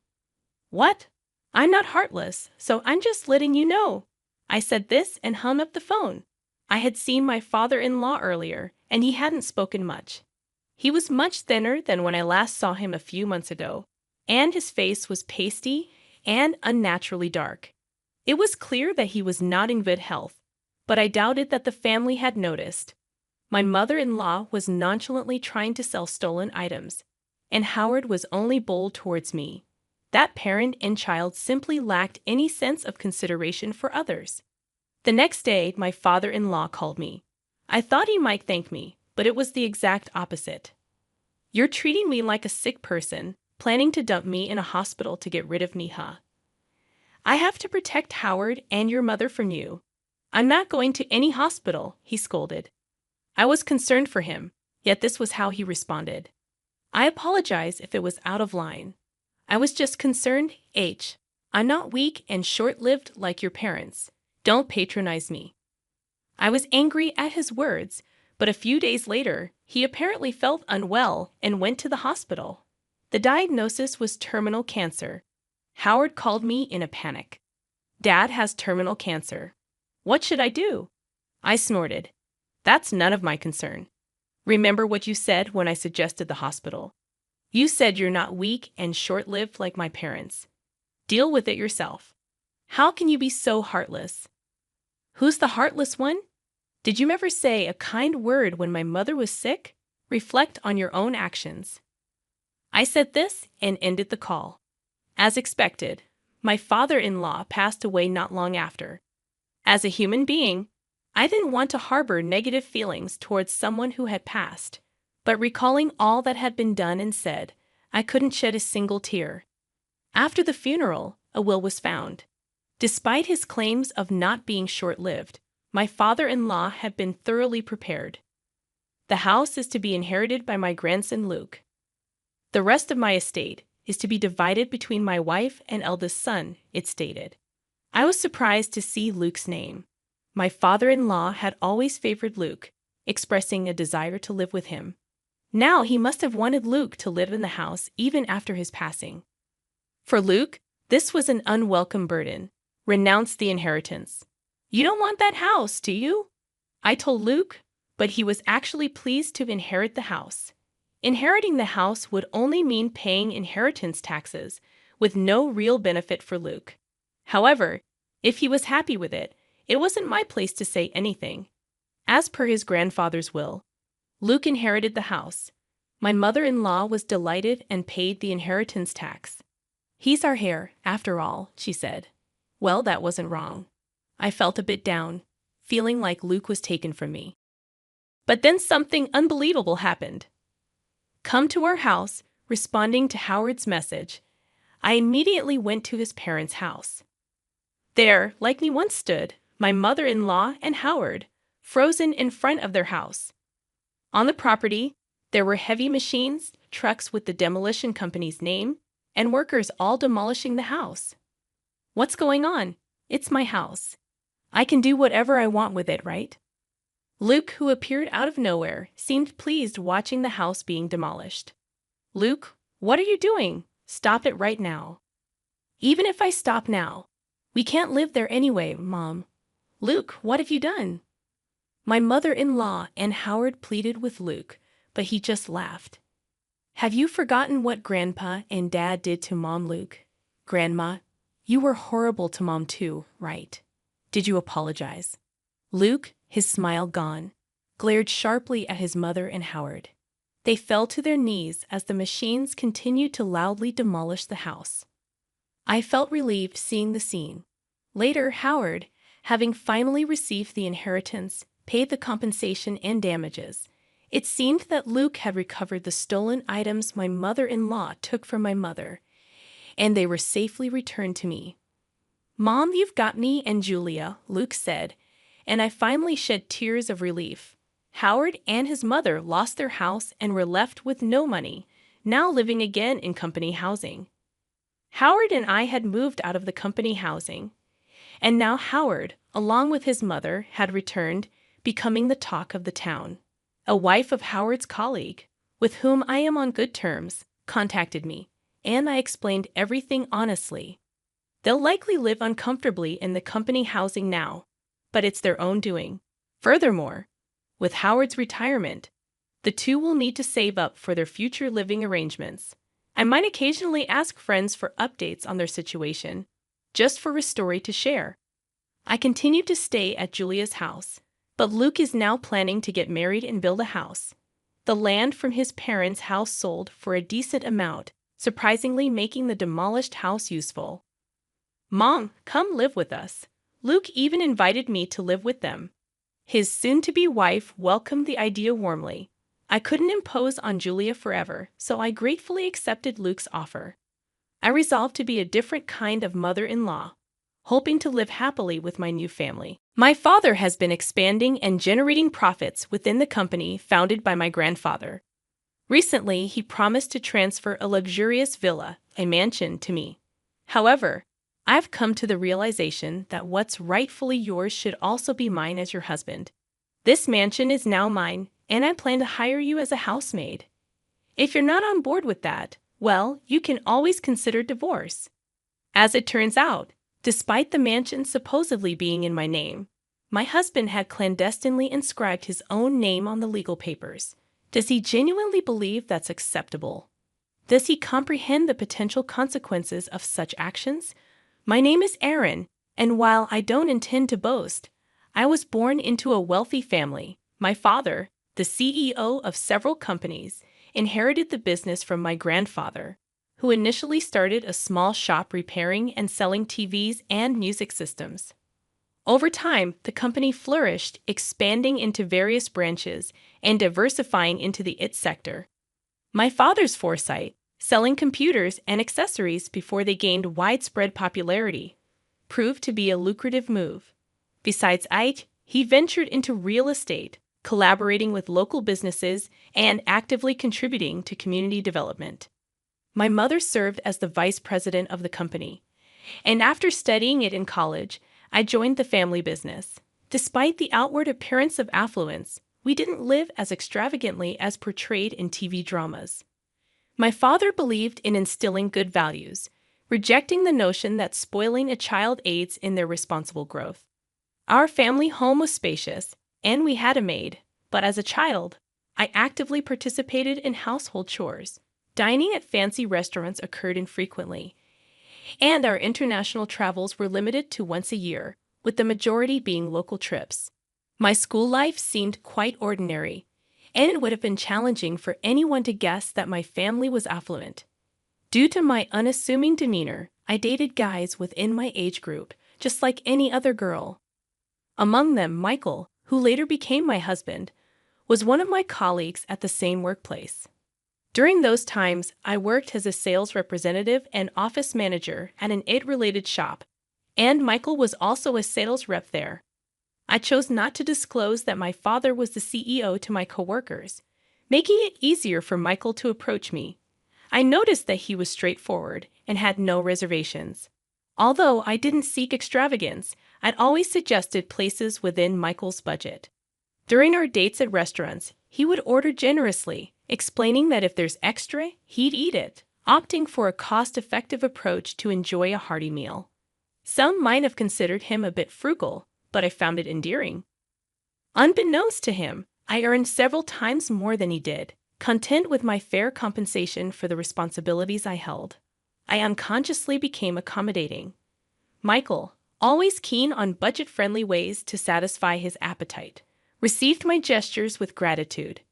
What? I'm not heartless, so I'm just letting you know. I said this and hung up the phone. I had seen my father-in-law earlier, and he hadn't spoken much. He was much thinner than when I last saw him a few months ago, and his face was pasty and unnaturally dark. It was clear that he was not in good health, but I doubted that the family had noticed. My mother-in-law was nonchalantly trying to sell stolen items, and Howard was only bold towards me. That parent and child simply lacked any sense of consideration for others. The next day, my father-in-law called me. I thought he might thank me, but it was the exact opposite. "You're treating me like a sick person, planning to dump me in a hospital to get rid of me, huh? I have to protect Howard and your mother from you. I'm not going to any hospital," he scolded. I was concerned for him, yet this was how he responded. "I apologize if it was out of line. I was just concerned, I'm not weak and short-lived like your parents. Don't patronize me." I was angry at his words, but a few days later, he apparently felt unwell and went to the hospital. The diagnosis was terminal cancer. Howard called me in a panic. "Dad has terminal cancer. What should I do?" I snorted. "That's none of my concern. Remember what you said when I suggested the hospital. You said you're not weak and short-lived like my parents. Deal with it yourself. How can you be so heartless?" "Who's the heartless one? Did you ever say a kind word when my mother was sick? Reflect on your own actions." I said this and ended the call. As expected, my father-in-law passed away not long after. As a human being, I didn't want to harbor negative feelings towards someone who had passed, but recalling all that had been done and said, I couldn't shed a single tear. After the funeral, a will was found. Despite his claims of not being short-lived, my father-in-law had been thoroughly prepared. The house is to be inherited by my grandson Luke. The rest of my estate is to be divided between my wife and eldest son, it stated. I was surprised to see Luke's name. My father-in-law had always favored Luke, expressing a desire to live with him. Now he must have wanted Luke to live in the house even after his passing. For Luke, this was an unwelcome burden. Renounce the inheritance. "You don't want that house, do you?" I told Luke, but he was actually pleased to inherit the house. Inheriting the house would only mean paying inheritance taxes, with no real benefit for Luke. However, if he was happy with it, it wasn't my place to say anything. As per his grandfather's will, Luke inherited the house. My mother-in-law was delighted and paid the inheritance tax. "He's our heir, after all," she said. Well, that wasn't wrong. I felt a bit down, feeling like Luke was taken from me. But then something unbelievable happened. Come to our house, responding to Howard's message, I immediately went to his parents' house. There, like me once stood, my mother-in-law and Howard, frozen in front of their house. On the property, there were heavy machines, trucks with the demolition company's name, and workers all demolishing the house. What's going on? It's my house. I can do whatever I want with it, right? Luke, who appeared out of nowhere, seemed pleased watching the house being demolished. "Luke, what are you doing? Stop it right now." Even if I stop now, we can't live there anyway, Mom. Luke, what have you done? My mother-in-law and Howard pleaded with Luke, but he just laughed. Have you forgotten what Grandpa and Dad did to Mom, Luke? Grandma, you were horrible to Mom too, right? Did you apologize? Luke, his smile gone, glared sharply at his mother and Howard. They fell to their knees as the machines continued to loudly demolish the house. I felt relieved seeing the scene. Later, Howard, having finally received the inheritance, paid the compensation and damages. It seemed that Luke had recovered the stolen items my mother-in-law took from my mother, and they were safely returned to me. Mom, you've got me and Julia, Luke said, and I finally shed tears of relief. Howard and his mother lost their house and were left with no money, now living again in company housing. Howard and I had moved out of the company housing, and now Howard, along with his mother, had returned, becoming the talk of the town. A wife of Howard's colleague, with whom I am on good terms, contacted me, and I explained everything honestly. They'll likely live uncomfortably in the company housing now, but it's their own doing. Furthermore, with Howard's retirement, the two will need to save up for their future living arrangements. I might occasionally ask friends for updates on their situation, just for a story to share. I continued to stay at Julia's house, but Luke is now planning to get married and build a house. The land from his parents' house sold for a decent amount, surprisingly making the demolished house useful. Mom, come live with us. Luke even invited me to live with them. His soon-to-be wife welcomed the idea warmly. I couldn't impose on Julia forever, so I gratefully accepted Luke's offer. I resolved to be a different kind of mother-in-law, hoping to live happily with my new family. My father has been expanding and generating profits within the company founded by my grandfather. Recently, he promised to transfer a luxurious villa, a mansion, to me. However, I've come to the realization that what's rightfully yours should also be mine as your husband. This mansion is now mine, and I plan to hire you as a housemaid. If you're not on board with that, well, you can always consider divorce. As it turns out, despite the mansion supposedly being in my name, my husband had clandestinely inscribed his own name on the legal papers. Does he genuinely believe that's acceptable? Does he comprehend the potential consequences of such actions? My name is Aaron, and while I don't intend to boast, I was born into a wealthy family. My father, the CEO of several companies, inherited the business from my grandfather, who initially started a small shop repairing and selling TVs and music systems. Over time, the company flourished, expanding into various branches and diversifying into the IT sector. My father's foresight, selling computers and accessories before they gained widespread popularity, proved to be a lucrative move. Besides IT, he ventured into real estate, collaborating with local businesses and actively contributing to community development. My mother served as the vice president of the company, and after studying it in college, I joined the family business. Despite the outward appearance of affluence, we didn't live as extravagantly as portrayed in TV dramas. My father believed in instilling good values, rejecting the notion that spoiling a child aids in their responsible growth. Our family home was spacious, and we had a maid, but as a child, I actively participated in household chores. Dining at fancy restaurants occurred infrequently, and our international travels were limited to once a year, with the majority being local trips. My school life seemed quite ordinary, and it would have been challenging for anyone to guess that my family was affluent. Due to my unassuming demeanor, I dated guys within my age group, just like any other girl. Among them, Michael, who later became my husband, was one of my colleagues at the same workplace. During those times, I worked as a sales representative and office manager at an IT-related shop, and Michael was also a sales rep there. I chose not to disclose that my father was the CEO to my coworkers, making it easier for Michael to approach me. I noticed that he was straightforward and had no reservations. Although I didn't seek extravagance, I'd always suggested places within Michael's budget. During our dates at restaurants, he would order generously, explaining that if there's extra, he'd eat it. opting for a cost-effective approach to enjoy a hearty meal. Some might have considered him a bit frugal, but I found it endearing. Unbeknownst to him, I earned several times more than he did, content with my fair compensation for the responsibilities I held. I unconsciously became accommodating. Michael, always keen on budget-friendly ways to satisfy his appetite, received my gestures with gratitude.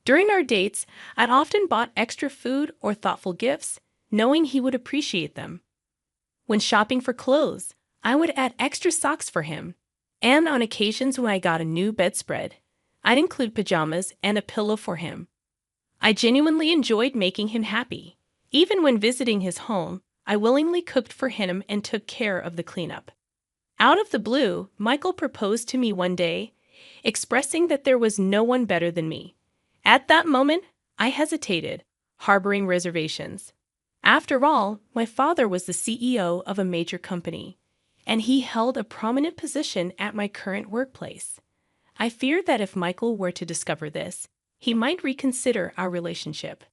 During our dates, I'd often bought extra food or thoughtful gifts, knowing he would appreciate them. When shopping for clothes, I would add extra socks for him, and on occasions when I got a new bedspread, I'd include pajamas and a pillow for him. I genuinely enjoyed making him happy. Even when visiting his home, I willingly cooked for him and took care of the cleanup. Out of the blue, Michael proposed to me one day, expressing that there was no one better than me. At that moment, I hesitated, harboring reservations. After all, my father was the CEO of a major company, and he held a prominent position at my current workplace. I feared that if Michael were to discover this, he might reconsider our relationship.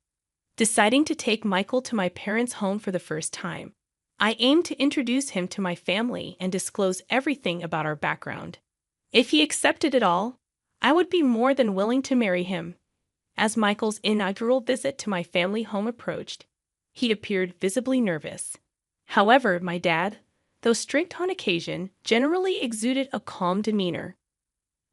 Deciding to take Michael to my parents' home for the first time, I aimed to introduce him to my family and disclose everything about our background. If he accepted it all, I would be more than willing to marry him. As Michael's inaugural visit to my family home approached, he appeared visibly nervous. However, my dad, though strict on occasion, generally exuded a calm demeanor.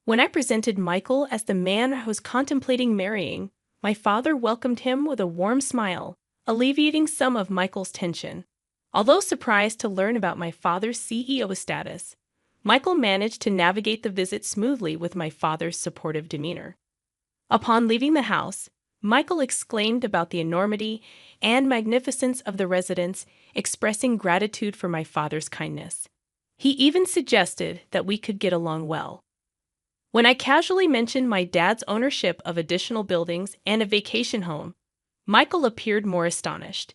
When I presented Michael as the man I was contemplating marrying, my father welcomed him with a warm smile, alleviating some of Michael's tension. Although surprised to learn about my father's CEO status, Michael managed to navigate the visit smoothly with my father's supportive demeanor. Upon leaving the house, Michael exclaimed about the enormity and magnificence of the residence, expressing gratitude for my father's kindness. He even suggested that we could get along well. When I casually mentioned my dad's ownership of additional buildings and a vacation home, Michael appeared more astonished.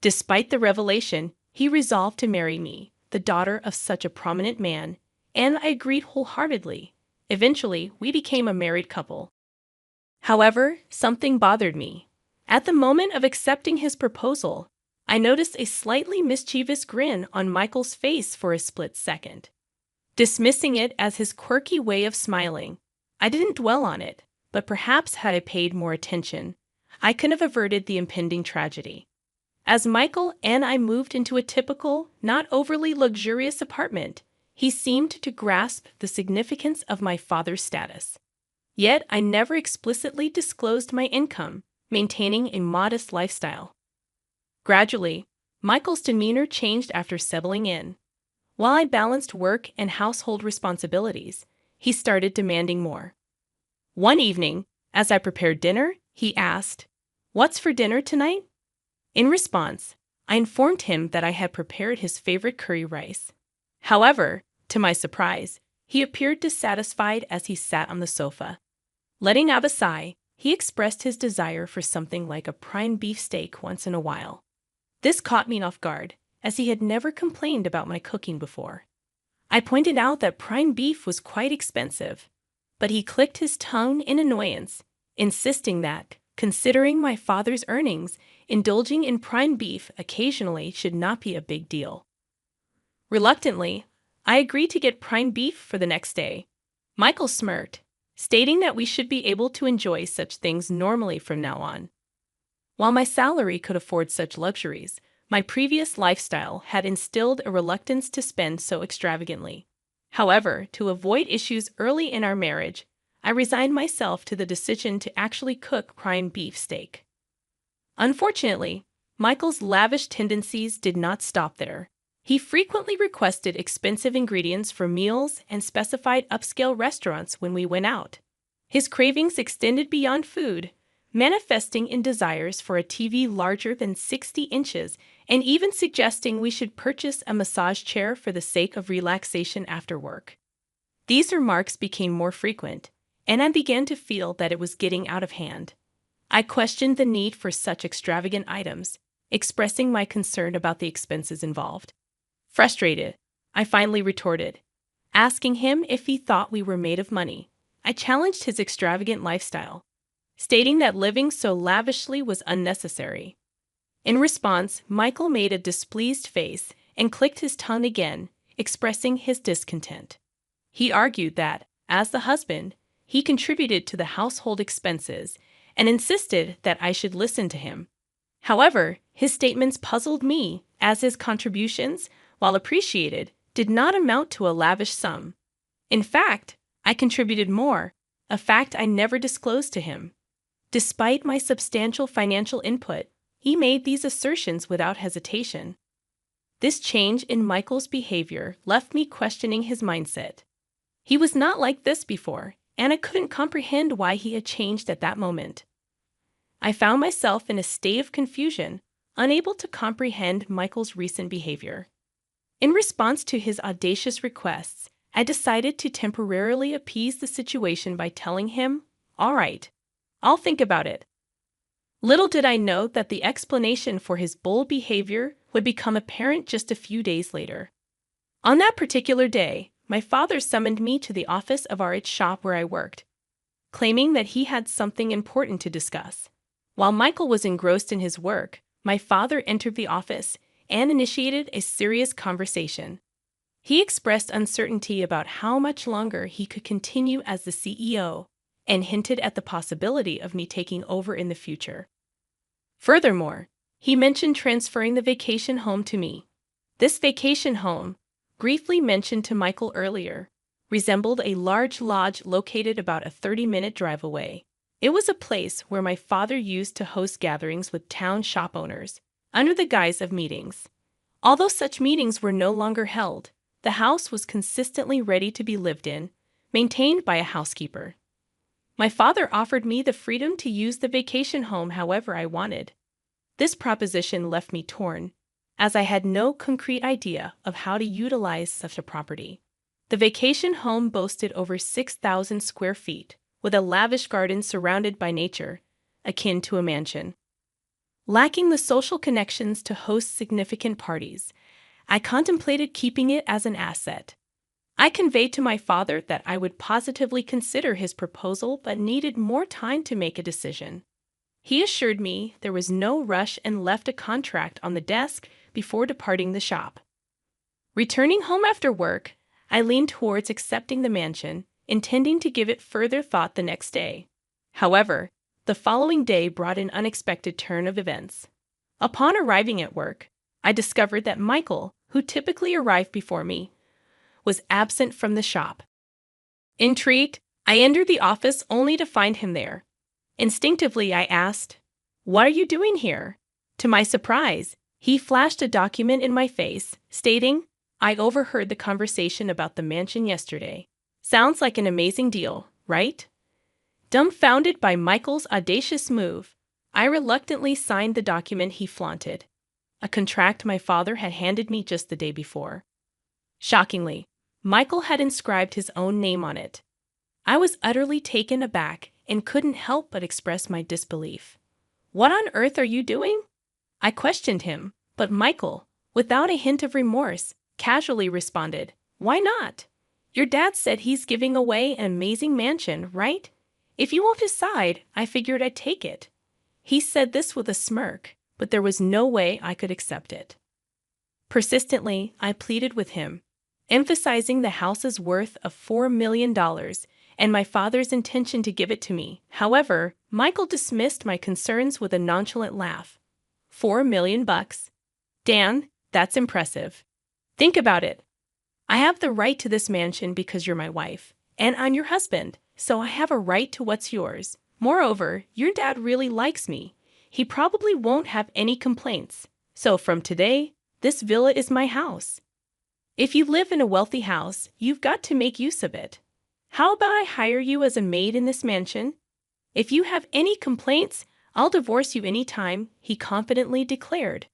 Despite the revelation, he resolved to marry me, the daughter of such a prominent man, and I agreed wholeheartedly. Eventually, we became a married couple. However, something bothered me. At the moment of accepting his proposal, I noticed a slightly mischievous grin on Michael's face for a split second. Dismissing it as his quirky way of smiling, I didn't dwell on it, but perhaps had I paid more attention, I could have averted the impending tragedy. As Michael and I moved into a typical, not overly luxurious apartment, he seemed to grasp the significance of my father's status. Yet I never explicitly disclosed my income, maintaining a modest lifestyle. Gradually, Michael's demeanor changed after settling in. While I balanced work and household responsibilities, he started demanding more. One evening, as I prepared dinner, he asked, "What's for dinner tonight?" In response, I informed him that I had prepared his favorite curry rice. However, to my surprise, he appeared dissatisfied as he sat on the sofa. Letting out a sigh, he expressed his desire for something like a prime beef steak once in a while. This caught me off guard, as he had never complained about my cooking before. I pointed out that prime beef was quite expensive, but he clicked his tongue in annoyance, insisting that, considering my father's earnings, indulging in prime beef occasionally should not be a big deal. Reluctantly, I agreed to get prime beef for the next day. Michael smirked, stating that we should be able to enjoy such things normally from now on. While my salary could afford such luxuries, my previous lifestyle had instilled a reluctance to spend so extravagantly. However, to avoid issues early in our marriage, I resigned myself to the decision to actually cook prime beef steak. Unfortunately, Michael's lavish tendencies did not stop there. He frequently requested expensive ingredients for meals and specified upscale restaurants when we went out. His cravings extended beyond food, manifesting in desires for a TV larger than 60 inches and even suggesting we should purchase a massage chair for the sake of relaxation after work. These remarks became more frequent, and I began to feel that it was getting out of hand. I questioned the need for such extravagant items, expressing my concern about the expenses involved. Frustrated, I finally retorted, asking him if he thought we were made of money. I challenged his extravagant lifestyle, stating that living so lavishly was unnecessary. In response, Michael made a displeased face and clicked his tongue again, expressing his discontent. He argued that, as the husband, he contributed to the household expenses and insisted that I should listen to him. However, his statements puzzled me, as his contributions, while appreciated, did not amount to a lavish sum. In fact, I contributed more, a fact I never disclosed to him. Despite my substantial financial input, he made these assertions without hesitation. This change in Michael's behavior left me questioning his mindset. He was not like this before, and I couldn't comprehend why he had changed at that moment. I found myself in a state of confusion, unable to comprehend Michael's recent behavior. In response to his audacious requests, I decided to temporarily appease the situation by telling him, "All right, I'll think about it." Little did I know that the explanation for his bold behavior would become apparent just a few days later. On that particular day, my father summoned me to the office of our shop where I worked, claiming that he had something important to discuss. While Michael was engrossed in his work, my father entered the office and initiated a serious conversation. He expressed uncertainty about how much longer he could continue as the CEO and hinted at the possibility of me taking over in the future. Furthermore, he mentioned transferring the vacation home to me. This vacation home, briefly mentioned to Michael earlier, resembled a large lodge located about a 30-minute drive away. It was a place where my father used to host gatherings with town shop owners, under the guise of meetings. Although such meetings were no longer held, the house was consistently ready to be lived in, maintained by a housekeeper. My father offered me the freedom to use the vacation home however I wanted. This proposition left me torn, as I had no concrete idea of how to utilize such a property. The vacation home boasted over 6,000 square feet, with a lavish garden surrounded by nature, akin to a mansion. Lacking the social connections to host significant parties, I contemplated keeping it as an asset. I conveyed to my father that I would positively consider his proposal but needed more time to make a decision. He assured me there was no rush and left a contract on the desk before departing the shop. Returning home after work, I leaned towards accepting the mansion, intending to give it further thought the next day. However, the following day brought an unexpected turn of events. Upon arriving at work, I discovered that Michael, who typically arrived before me, was absent from the shop. Intrigued, I entered the office only to find him there. Instinctively, I asked, "What are you doing here?" To my surprise, he flashed a document in my face, stating, "I overheard the conversation about the mansion yesterday. Sounds like an amazing deal, right?" Dumbfounded by Michael's audacious move, I reluctantly signed the document he flaunted, a contract my father had handed me just the day before. Shockingly, Michael had inscribed his own name on it. I was utterly taken aback and couldn't help but express my disbelief. "What on earth are you doing?" I questioned him, but Michael, without a hint of remorse, casually responded, "Why not? Your dad said he's giving away an amazing mansion, right? If you won't decide, I figured I'd take it." He said this with a smirk, but there was no way I could accept it. Persistently, I pleaded with him, emphasizing the house's worth of $4 million and my father's intention to give it to me. However, Michael dismissed my concerns with a nonchalant laugh. $4 million bucks? Dan, that's impressive. Think about it. I have the right to this mansion because you're my wife, and I'm your husband, so I have a right to what's yours. Moreover, your dad really likes me. He probably won't have any complaints. So from today, this villa is my house. If you live in a wealthy house, you've got to make use of it. How about I hire you as a maid in this mansion? If you have any complaints, I'll divorce you anytime, he confidently declared.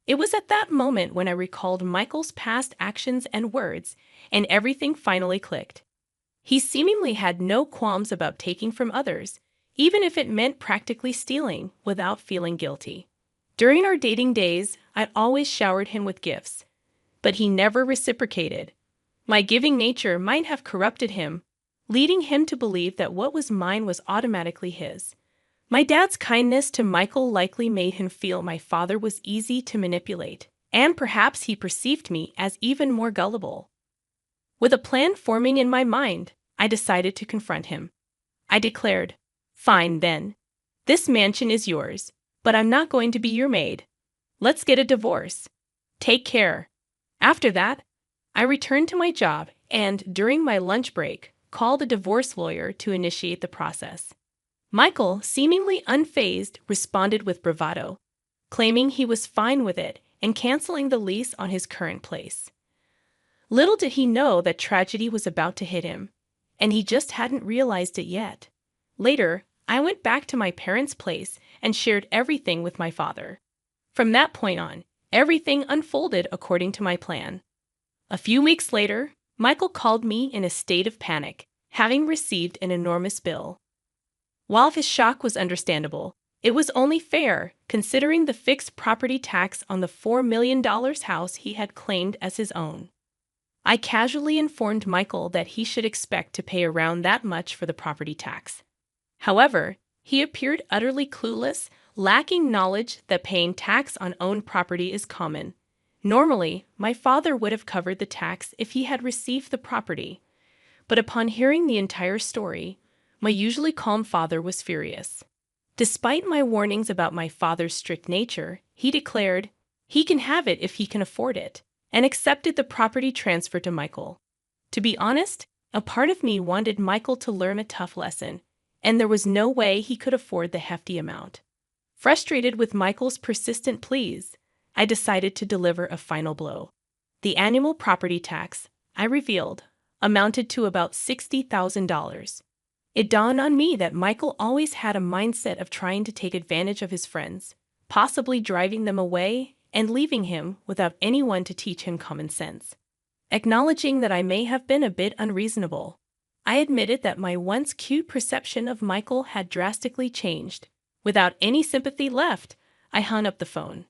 It was at that moment when I recalled Michael's past actions and words, and everything finally clicked. He seemingly had no qualms about taking from others, even if it meant practically stealing, without feeling guilty. During our dating days, I'd always showered him with gifts, but he never reciprocated. My giving nature might have corrupted him, leading him to believe that what was mine was automatically his. My dad's kindness to Michael likely made him feel my father was easy to manipulate, and perhaps he perceived me as even more gullible. With a plan forming in my mind, I decided to confront him. I declared, "Fine then. This mansion is yours, but I'm not going to be your maid. Let's get a divorce. Take care." After that, I returned to my job and, during my lunch break, called a divorce lawyer to initiate the process. Michael, seemingly unfazed, responded with bravado, claiming he was fine with it and canceling the lease on his current place. Little did he know that tragedy was about to hit him, and he just hadn't realized it yet. Later, I went back to my parents' place and shared everything with my father. From that point on, everything unfolded according to my plan. A few weeks later, Michael called me in a state of panic, having received an enormous bill. While his shock was understandable, it was only fair, considering the fixed property tax on the $4 million house he had claimed as his own. I casually informed Michael that he should expect to pay around that much for the property tax. However, he appeared utterly clueless, lacking knowledge that paying tax on owned property is common. Normally, my father would have covered the tax if he had received the property. But upon hearing the entire story, my usually calm father was furious. Despite my warnings about my father's strict nature, he declared he can have it if he can afford it, and accepted the property transfer to Michael. To be honest, a part of me wanted Michael to learn a tough lesson, and there was no way he could afford the hefty amount. Frustrated with Michael's persistent pleas, I decided to deliver a final blow. The annual property tax, I revealed, amounted to about $60,000. It dawned on me that Michael always had a mindset of trying to take advantage of his friends, possibly driving them away and leaving him without anyone to teach him common sense. Acknowledging that I may have been a bit unreasonable, I admitted that my once cute perception of Michael had drastically changed. Without any sympathy left, I hung up the phone.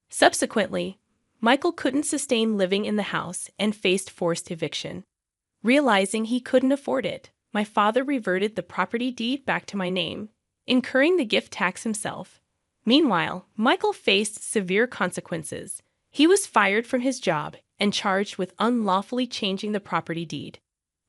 Subsequently, Michael couldn't sustain living in the house and faced forced eviction. Realizing he couldn't afford it, my father reverted the property deed back to my name, incurring the gift tax himself. Meanwhile, Michael faced severe consequences. He was fired from his job and charged with unlawfully changing the property deed.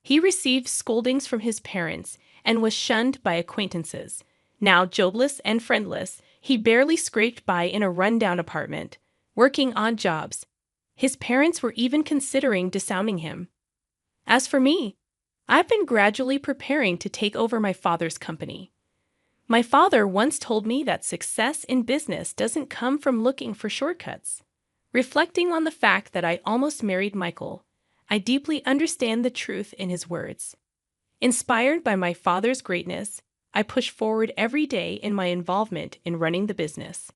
He received scoldings from his parents and was shunned by acquaintances. Now jobless and friendless, he barely scraped by in a rundown apartment, working odd jobs. His parents were even considering disowning him. As for me, I've been gradually preparing to take over my father's company. My father once told me that success in business doesn't come from looking for shortcuts. Reflecting on the fact that I almost married Michael, I deeply understand the truth in his words. Inspired by my father's greatness, I push forward every day in my involvement in running the business.